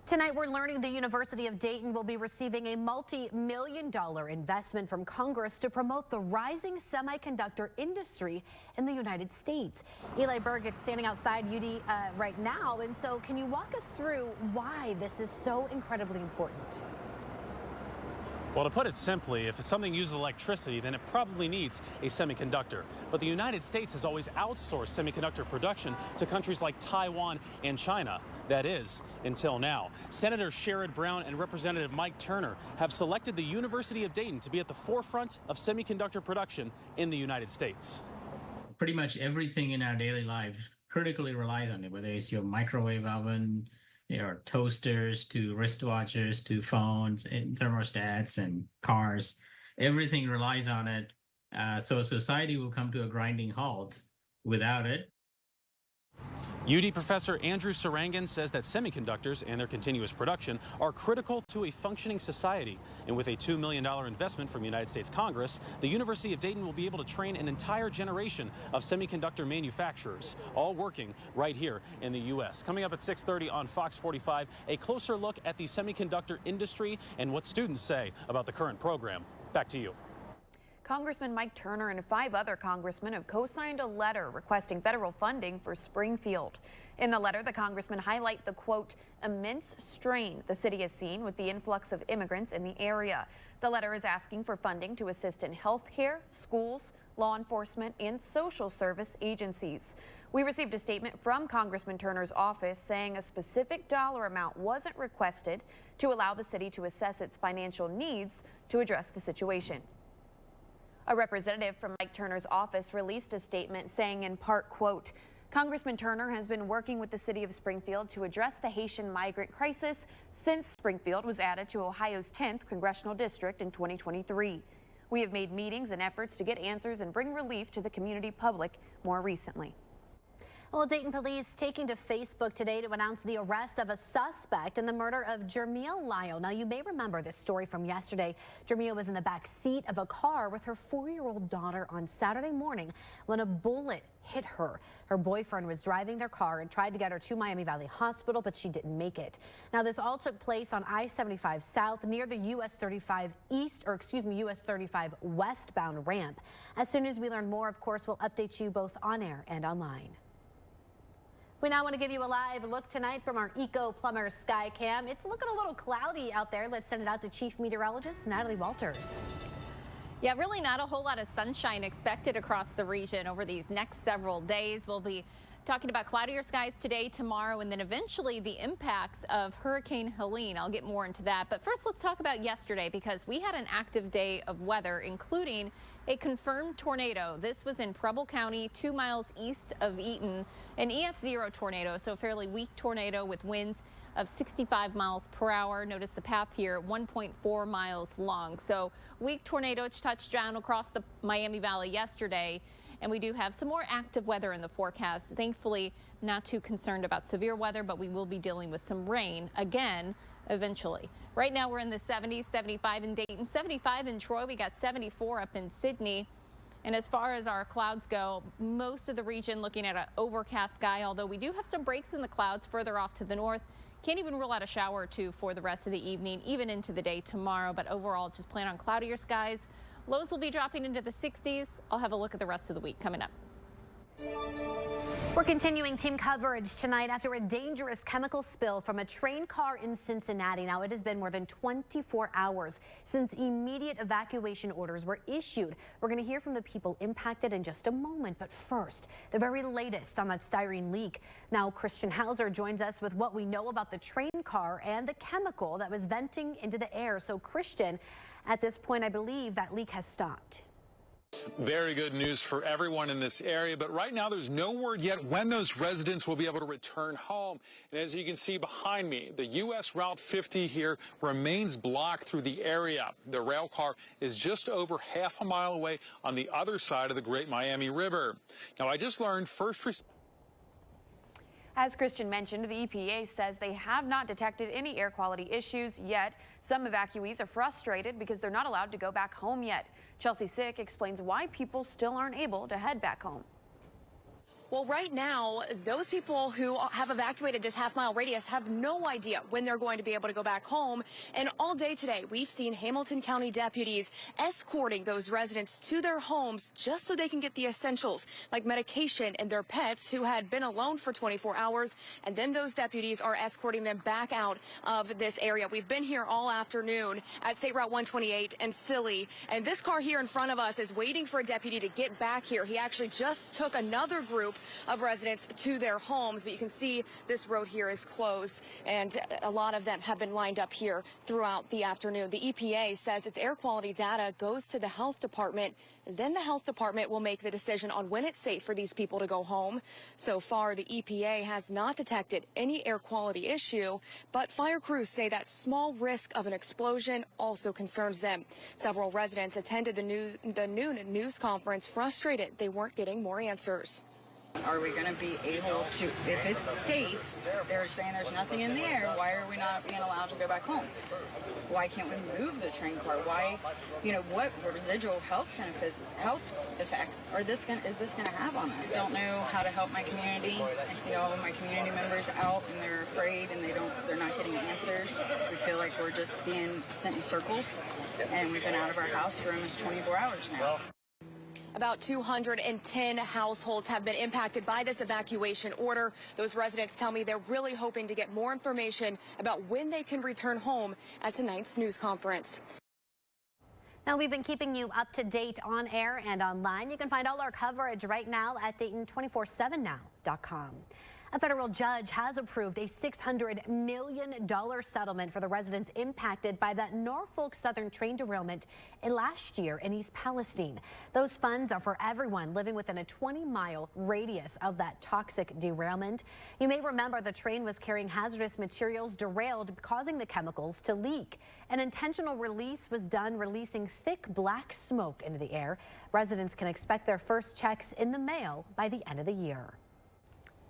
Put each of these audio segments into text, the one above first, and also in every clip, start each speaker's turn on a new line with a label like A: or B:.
A: Tonight, we're learning the University of Dayton will be receiving a multi-million-dollar investment from Congress to promote the rising semiconductor industry in the United States. Eli Berg is standing outside UD right now, and so can you walk us through why this is so incredibly important?
B: Well, to put it simply, if something uses electricity, then it probably needs a semiconductor. But the United States has always outsourced semiconductor production to countries like Taiwan and China. That is, until now. Senator Sherrod Brown and Representative Mike Turner have selected the University of Dayton to be at the forefront of semiconductor production in the United States.
C: Pretty much everything in our daily life critically relies on it, whether it's your microwave oven, your toasters, to wristwatches, to phones, and thermostats, and cars. Everything relies on it. So society will come to a grinding halt without it.
B: UD professor Andrew Sarangan says that semiconductors and their continuous production are critical to a functioning society. And with a $2 million investment from United States Congress, the University of Dayton will be able to train an entire generation of semiconductor manufacturers, all working right here in the U.S. Coming up at 6:30 on Fox 45, a closer look at the semiconductor industry and what students say about the current program. Back to you.
D: Congressman Mike Turner and 5 other congressmen have co-signed a letter requesting federal funding for Springfield. In the letter, the congressmen highlight the, quote, immense strain the city has seen with the influx of immigrants in the area. The letter is asking for funding to assist in health care, schools, law enforcement, and social service agencies. We received a statement from Congressman Turner's office saying a specific dollar amount wasn't requested to allow the city to assess its financial needs to address the situation. A representative from Mike Turner's office released a statement saying in part, quote, Congressman Turner has been working with the city of Springfield to address the Haitian migrant crisis since Springfield was added to Ohio's 10th congressional district in 2023. We have made meetings and efforts to get answers and bring relief to the community public more recently.
A: Well, Dayton police taking to Facebook today to announce the arrest of a suspect in the murder of Jermia Lyle. Now, you may remember this story from yesterday. Jermia was in the back seat of a car with her 4-year-old daughter on Saturday morning when a bullet hit her. Her boyfriend was driving their car and tried to get her to Miami Valley Hospital, but she didn't make it. Now, this all took place on I-75 South near the US 35 US 35 westbound ramp. As soon as we learn more, of course, we'll update you both on air and online. We now want to give you a live look tonight from our Eco Plumber Sky Cam. It's looking a little cloudy out there. Let's send it out to Chief Meteorologist Natalie Walters.
E: Yeah, really not a whole lot of sunshine expected across the region over these next several days. We'll be talking about cloudier skies today, tomorrow, and then eventually the impacts of Hurricane Helene. I'll get more into that. But first, let's talk about yesterday, because we had an active day of weather, including a confirmed tornado. This was in Preble County, 2 miles east of Eaton, an EF0 tornado, so a fairly weak tornado with winds of 65 miles per hour. Notice the path here, 1.4 miles long. So weak tornado touched down across the Miami Valley yesterday. And we do have some more active weather in the forecast. Thankfully, not too concerned about severe weather, but we will be dealing with some rain again eventually. Right now we're in the 70s, 75 in Dayton, 75 in Troy. We got 74 up in Sydney. And as far as our clouds go, most of the region looking at an overcast sky, although we do have some breaks in the clouds further off to the north. Can't even rule out a shower or two for the rest of the evening, even into the day tomorrow. But overall, just plan on cloudier skies. Lows will be dropping into the 60s. I'll have a look at the rest of the week coming up.
A: We're continuing team coverage tonight after a dangerous chemical spill from a train car in Cincinnati. Now, it has been more than 24 hours since immediate evacuation orders were issued. We're going to hear from the people impacted in just a moment. But first, the very latest on that styrene leak. Now, Christian Hauser joins us with what we know about the train car and the chemical that was venting into the air. So, Christian, at this point, I believe that leak has stopped.
F: Very good news for everyone in this area, but right now there's no word yet when those residents will be able to return home. And as you can see behind me, the U.S. Route 50 here remains blocked through the area. The rail car is just over half a mile away on the other side of the Great Miami River. Now, I just learned
D: As Christian mentioned, the EPA says they have not detected any air quality issues yet. Some evacuees are frustrated because they're not allowed to go back home yet. Chelsea Sick explains why people still aren't able to head back home.
G: Well, right now, those people who have evacuated this half-mile radius have no idea when they're going to be able to go back home. And all day today, we've seen Hamilton County deputies escorting those residents to their homes just so they can get the essentials like medication and their pets who had been alone for 24 hours. And then those deputies are escorting them back out of this area. We've been here all afternoon at State Route 128 and Silly. And this car here in front of us is waiting for a deputy to get back here. He actually just took another group of residents to their homes, but you can see this road here is closed, and a lot of them have been lined up here throughout the afternoon. The EPA says its air quality data goes to the health department. Then the health department will make the decision on when it's safe for these people to go home. So far, the EPA has not detected any air quality issue, but fire crews say that small risk of an explosion also concerns them. Several residents attended the noon news conference frustrated they weren't getting more answers.
H: Are we going to be able to, if it's safe, they're saying there's nothing in the air, why are we not being allowed to go back home? Why can't we move the train car? Why, what residual health effects is this going to have on us? I don't know how to help my community. I see all of my community members out and they're afraid and they're not getting answers. We feel like we're just being sent in circles, and we've been out of our house for almost 24 hours now.
G: About 210 households have been impacted by this evacuation order. Those residents tell me they're really hoping to get more information about when they can return home at tonight's news conference.
A: Now, we've been keeping you up to date on air and online. You can find all our coverage right now at Dayton247now.com. A federal judge has approved a $600 million settlement for the residents impacted by that Norfolk Southern train derailment last year in East Palestine. Those funds are for everyone living within a 20-mile radius of that toxic derailment. You may remember the train was carrying hazardous materials, derailed, causing the chemicals to leak. An intentional release was done, releasing thick black smoke into the air. Residents can expect their first checks in the mail by the end of the year.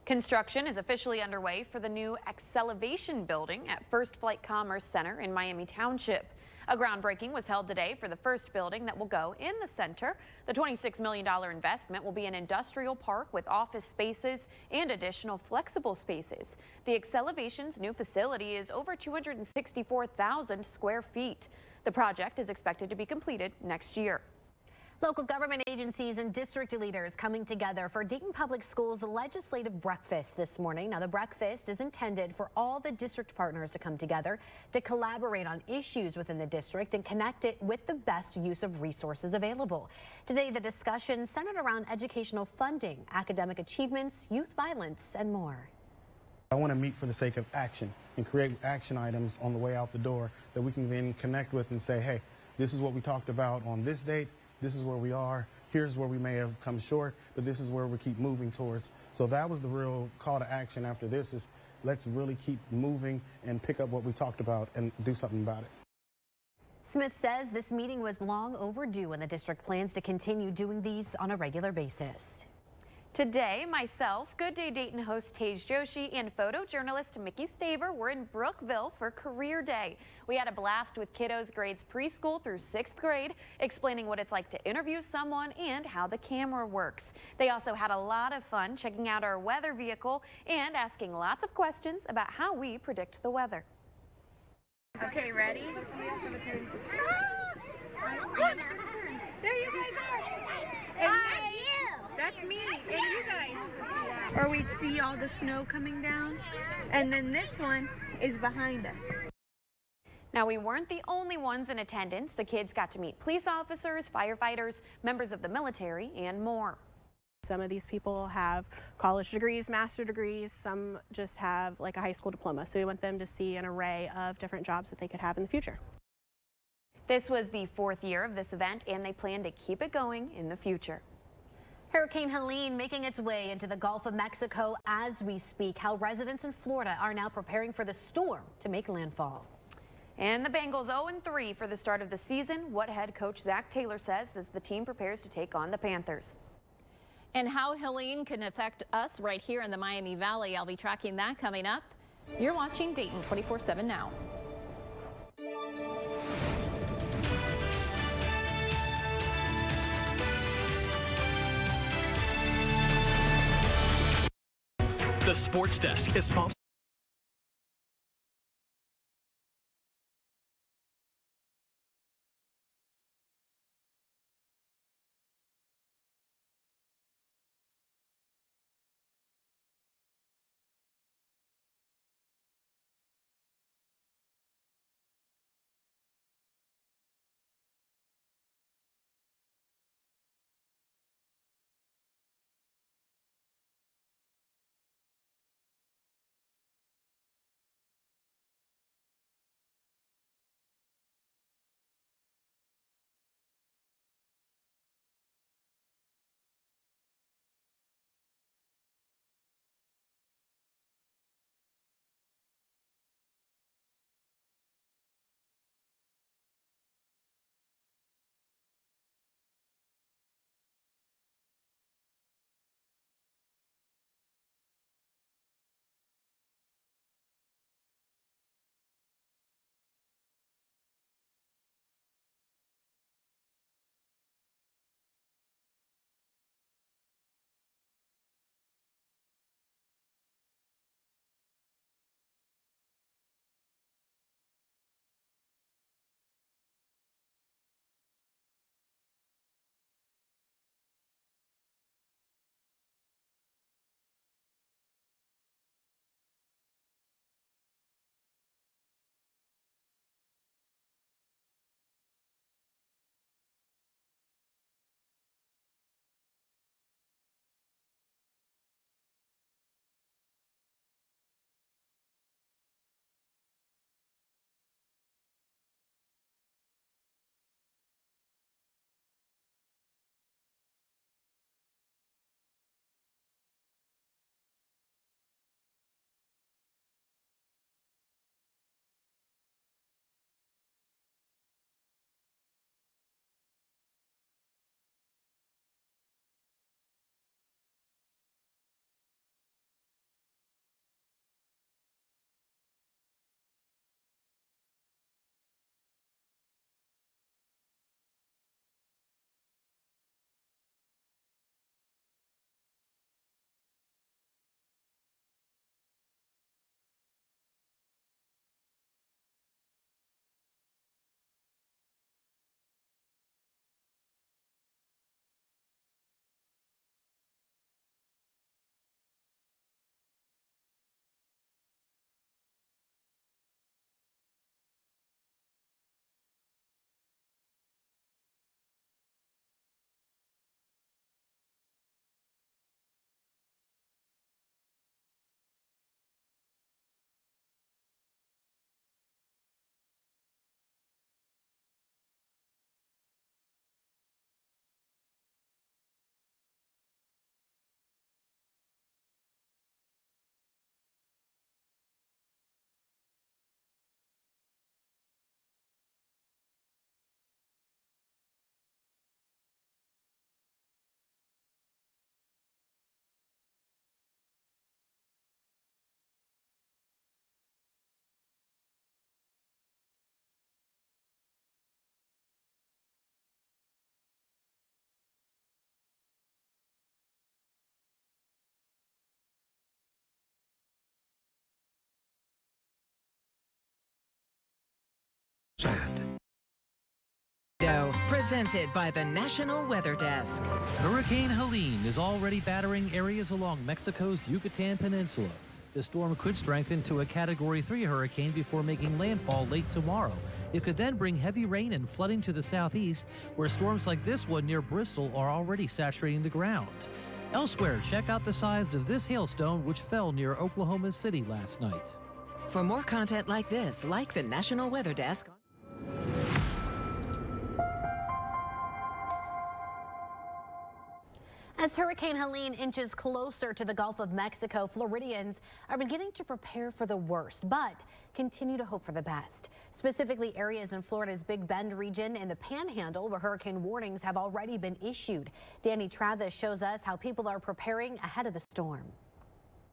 D: Construction is officially underway for the new Excelevation building at First Flight Commerce Center in Miami Township. A groundbreaking was held today for the first building that will go in the center. The $26 million investment will be an industrial park with office spaces and additional flexible spaces. The Excelevation's new facility is over 264,000 square feet. The project is expected to be completed next year.
A: Local government agencies and district leaders coming together for Dayton Public Schools' legislative breakfast this morning. Now, the breakfast is intended for all the district partners to come together to collaborate on issues within the district and connect it with the best use of resources available. Today, the discussion centered around educational funding, academic achievements, youth violence, and more.
I: I want to meet for the sake of action and create action items on the way out the door that we can then connect with and say, hey, this is what we talked about on this date. This is where we are. Here's where we may have come short, but this is where we keep moving towards. So that was the real call to action after this, is let's really keep moving and pick up what we talked about and do something about it.
A: Smith says this meeting was long overdue and the district plans to continue doing these on a regular basis.
D: Today, myself, Good Day Dayton host Tej Joshi, and photojournalist Mickey Staver were in Brookville for Career Day. We had a blast with kiddos grades preschool through 6th grade, explaining what it's like to interview someone and how the camera works. They also had a lot of fun checking out our weather vehicle and asking lots of questions about how we predict the weather. Okay, ready? There you guys are. And that's me and you guys. Or we'd see all the snow coming down. And then this one is behind us. Now, we weren't the only ones in attendance. The kids got to meet police officers, firefighters, members of the military, and more.
J: Some of these people have college degrees, master degrees, some just have like a high school diploma. So we want them to see an array of different jobs that they could have in the future.
D: This was the 4th year of this event, and they plan to keep it going in the future.
A: Hurricane Helene making its way into the Gulf of Mexico as we speak. How residents in Florida are now preparing for the storm to make landfall.
D: And the Bengals 0-3 for the start of the season. What head coach Zach Taylor says as the team prepares to take on the Panthers.
E: And how Helene can affect us right here in the Miami Valley. I'll be tracking that coming up. You're watching Dayton 24/7 now.
K: The Sports Desk is sponsored.
L: Presented by the National Weather Desk.
M: Hurricane Helene is already battering areas along Mexico's Yucatan Peninsula. The storm could strengthen to a Category 3 hurricane before making landfall late tomorrow. It could then bring heavy rain and flooding to the southeast, where storms like this one near Bristol are already saturating the ground. Elsewhere, check out the size of this hailstone which fell near Oklahoma City last night.
L: For more content like this, like the National Weather Desk.
A: As Hurricane Helene inches closer to the Gulf of Mexico, Floridians are beginning to prepare for the worst, but continue to hope for the best. Specifically, areas in Florida's Big Bend region and the Panhandle where hurricane warnings have already been issued. Danny Travis shows us how people are preparing ahead of the storm.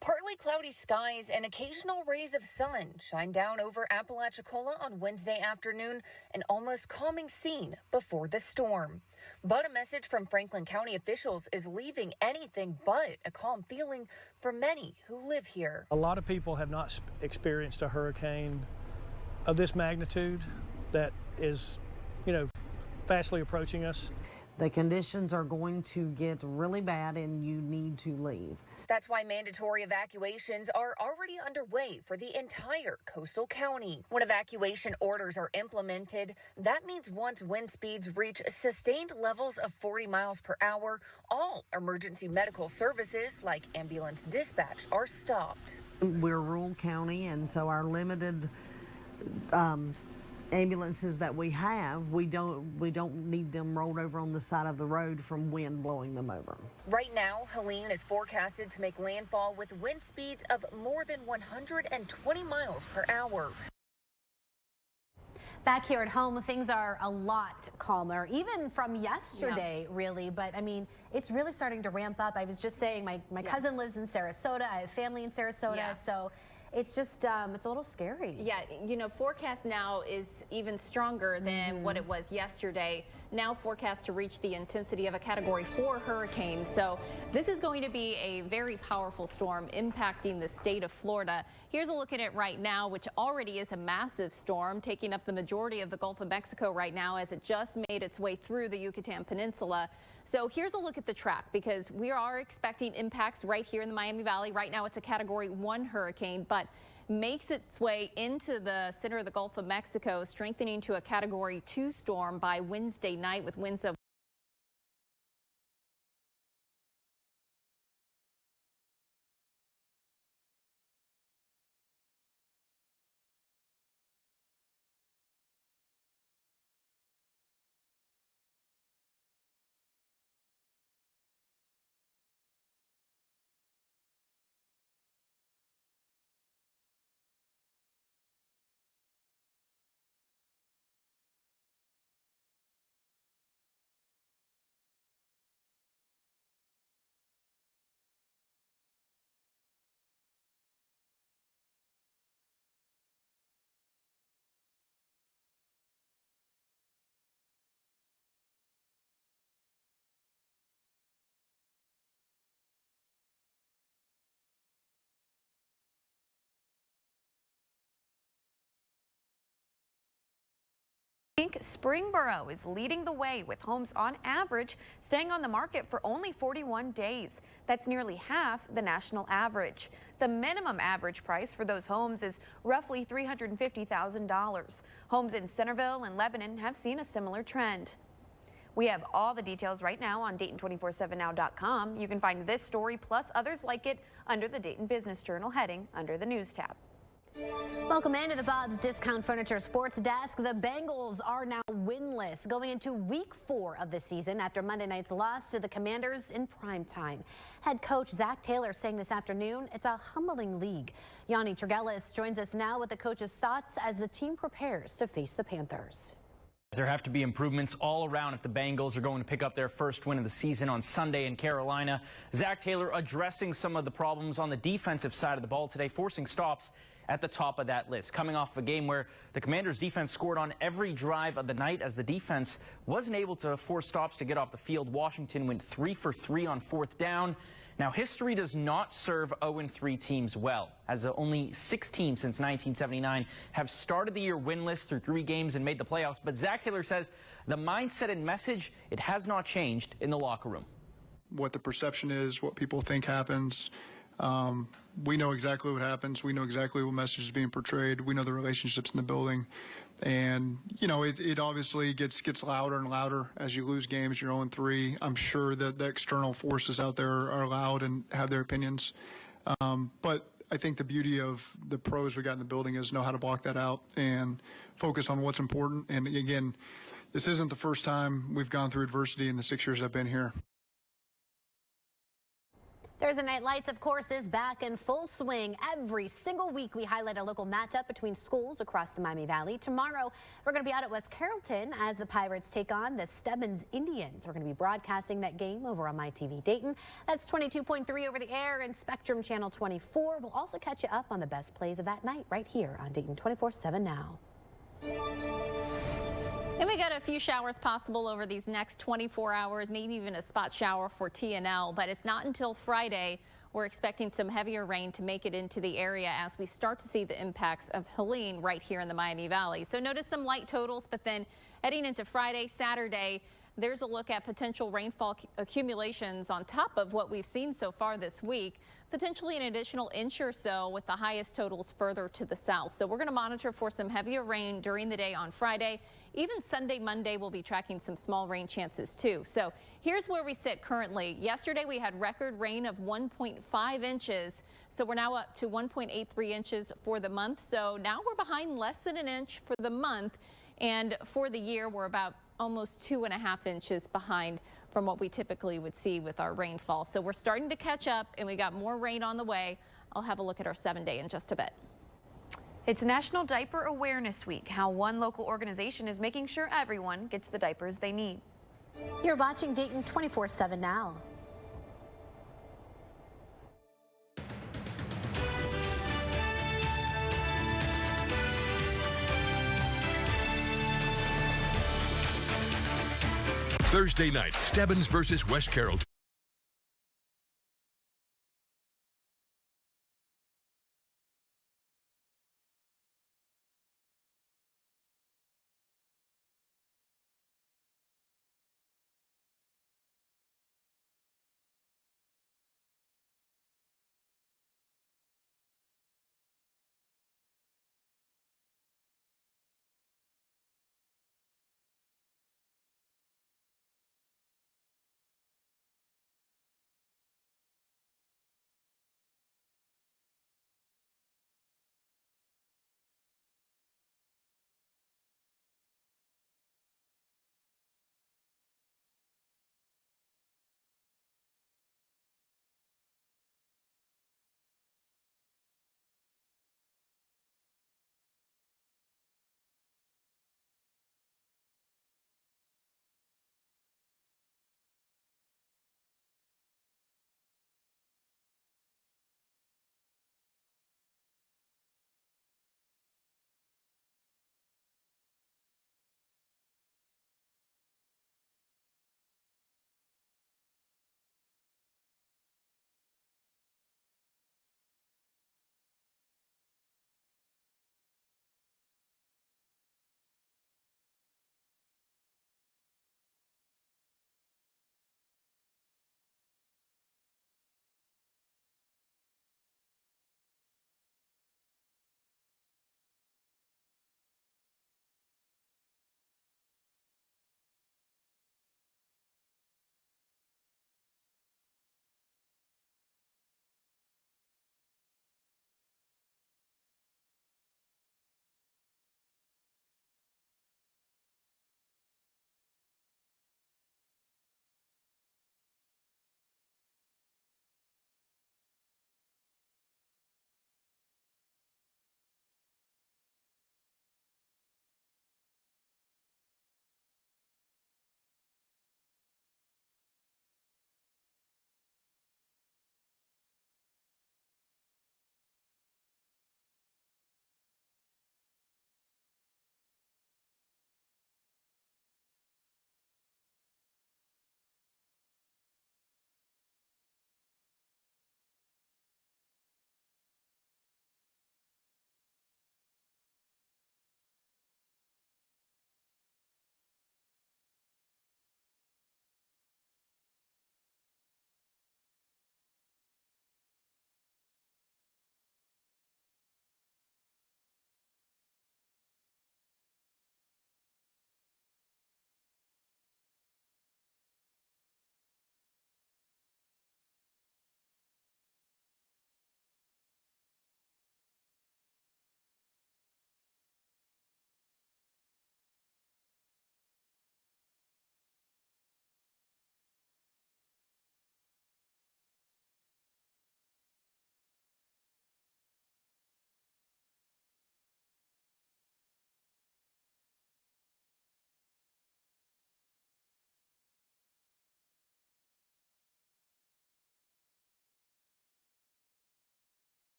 K: Partly cloudy skies and occasional rays of sun shine down over Apalachicola on Wednesday afternoon, an almost calming scene before the storm. But a message from Franklin County officials is leaving anything but a calm feeling for many who live here.
N: A lot of people have not experienced a hurricane of this magnitude that is, fastly approaching us.
O: The conditions are going to get really bad and you need to leave.
K: That's why mandatory evacuations are already underway for the entire coastal county. When evacuation orders are implemented, that means once wind speeds reach sustained levels of 40 miles per hour, all emergency medical services like ambulance dispatch are stopped.
O: We're a rural county, and so our limited ambulances that we have, we don't need them rolled over on the side of the road from wind blowing them over.
K: Right now, Helene is forecasted to make landfall with wind speeds of more than 120 miles per hour.
A: Back here at home, things are a lot calmer, even from yesterday, really. But I mean, it's really starting to ramp up. I was just saying, my cousin lives in Sarasota. I have family in Sarasota, so it's just, it's a little scary.
E: Yeah, forecast now is even stronger than what it was yesterday. Now forecast to reach the intensity of a Category 4 hurricane. So this is going to be a very powerful storm impacting the state of Florida. Here's a look at it right now, which already is a massive storm taking up the majority of the Gulf of Mexico right now as it just made its way through the Yucatan Peninsula. So here's a look at the track, because we are expecting impacts right here in the Miami Valley. Right now it's a Category 1 hurricane, but makes its way into the center of the Gulf of Mexico, strengthening to a Category 2 storm by Wednesday night with winds of
D: Springboro is leading the way with homes on average staying on the market for only 41 days. That's nearly half the national average. The minimum average price for those homes is roughly $350,000. Homes in Centerville and Lebanon have seen a similar trend. We have all the details right now on Dayton247now.com. You can find this story plus others like it under the Dayton Business Journal heading under the News tab.
A: Welcome into the Bob's Discount Furniture Sports Desk. The Bengals are now winless going into week 4 of the season after Monday night's loss to the Commanders in primetime. Head coach Zach Taylor saying this afternoon it's a humbling league. Yanni Tregellis joins us now with the coach's thoughts as the team prepares to face the Panthers.
P: There have to be improvements all around if the Bengals are going to pick up their first win of the season on Sunday in Carolina. Zach Taylor addressing some of the problems on the defensive side of the ball today, forcing stops at the top of that list. Coming off a game where the Commanders' defense scored on every drive of the night as the defense wasn't able to force stops to get off the field. Washington went 3 for 3 on 4th down. Now, history does not serve 0-3 teams well, as only 6 teams since 1979 have started the year winless through 3 games and made the playoffs. But Zach Taylor says the mindset and message, it has not changed in the locker room.
Q: What the perception is, what people think happens. We know exactly what happens. We know exactly what message is being portrayed. We know the relationships in the building. And, it obviously gets louder and louder as you lose games. You're 0-3. I'm sure that the external forces out there are loud and have their opinions. But I think the beauty of the pros we got in the building is know how to block that out and focus on what's important. And, again, this isn't the first time we've gone through adversity in the 6 years I've been here.
A: Thursday Night Lights, of course, is back in full swing. Every single week, we highlight a local matchup between schools across the Miami Valley. Tomorrow, we're going to be out at West Carrollton as the Pirates take on the Stebbins Indians. We're going to be broadcasting that game over on MyTV Dayton. That's 22.3 over the air and Spectrum Channel 24. We'll also catch you up on the best plays of that night right here on Dayton 24/7 Now.
E: And we got a few showers possible over these next 24 hours, maybe even a spot shower for TNL, but it's not until Friday. We're expecting some heavier rain to make it into the area as we start to see the impacts of Helene right here in the Miami Valley. So notice some light totals, but then heading into Friday, Saturday, there's a look at potential rainfall accumulations on top of what we've seen so far this week, potentially an additional inch or so with the highest totals further to the south. So we're going to monitor for some heavier rain during the day on Friday. Even Sunday, Monday, we'll be tracking some small rain chances too. So here's where we sit currently. Yesterday, we had record rain of 1.5 inches. So we're now up to 1.83 inches for the month. So now we're behind less than an inch for the month. And for the year, we're about almost 2.5 inches behind from what we typically would see with our rainfall. So we're starting to catch up and we got more rain on the way. I'll have a look at our 7-day in just a bit.
D: It's National Diaper Awareness Week, how one local organization is making sure everyone gets the diapers they need.
A: You're watching Dayton 24/7 Now.
R: Thursday night, Stebbins versus West Carrollton.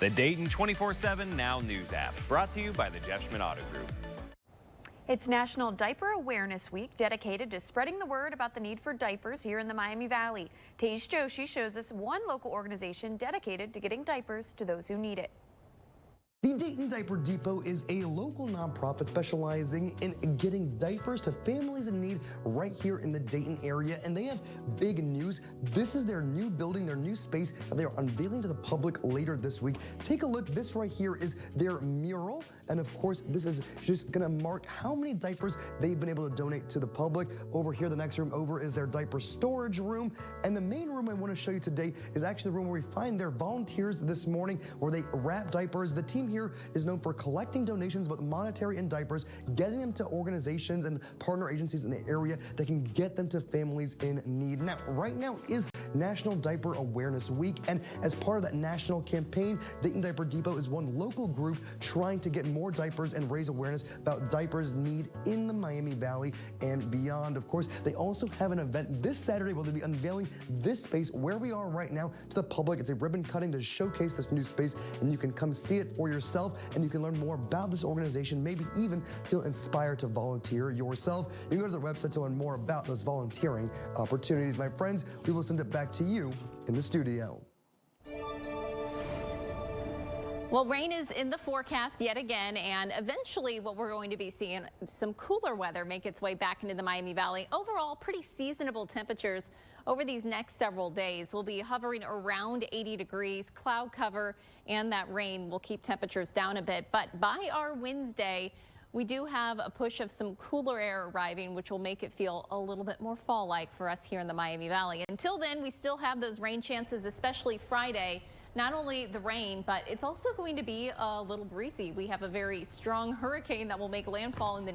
S: The Dayton 24/7 Now News app, brought to you by the Jeff Schmidt Auto Group.
D: It's National Diaper Awareness Week, dedicated to spreading the word about the need for diapers here in the Miami Valley. Tej Joshi shows us one local organization dedicated to getting diapers to those who need it.
T: The Dayton Diaper Depot is a local nonprofit specializing in getting diapers to families in need right here in the Dayton area, and they have big news. This is their new building, their new space that they are unveiling to the public later this week. Take a look. This right here is their mural, and of course, this is just gonna mark how many diapers they've been able to donate to the public. Over here, the next room over is their diaper storage room, and the main room I want to show you today is actually the room where we find their volunteers this morning, where they wrap diapers. The team here is known for collecting donations, both monetary and diapers, getting them to organizations and partner agencies in the area that can get them to families in need. Now, right now is National Diaper Awareness Week, and as part of that national campaign, Dayton Diaper Depot is one local group trying to get more diapers and raise awareness about diapers need in the Miami Valley and beyond. Of course, they also have an event this Saturday where they'll be unveiling this space where we are right now to the public. It's a ribbon cutting to showcase this new space, and you can come see it for yourself, and you can learn more about this organization, maybe even feel inspired to volunteer yourself. You can go to their website to learn more about those volunteering opportunities. My friends, we will send it back to you in the studio.
E: Well, rain is in the forecast yet again, and eventually what we're going to be seeing some cooler weather make its way back into the Miami Valley. Overall, pretty seasonable temperatures over these next several days. We'll be hovering around 80 degrees, cloud cover, and that rain will keep temperatures down a bit. But by our Wednesday, we do have a push of some cooler air arriving, which will make it feel a little bit more fall-like for us here in the Miami Valley. Until then, we still have those rain chances, especially Friday. Not only the rain, but it's also going to be a little breezy. We have a very strong hurricane that will make landfall in the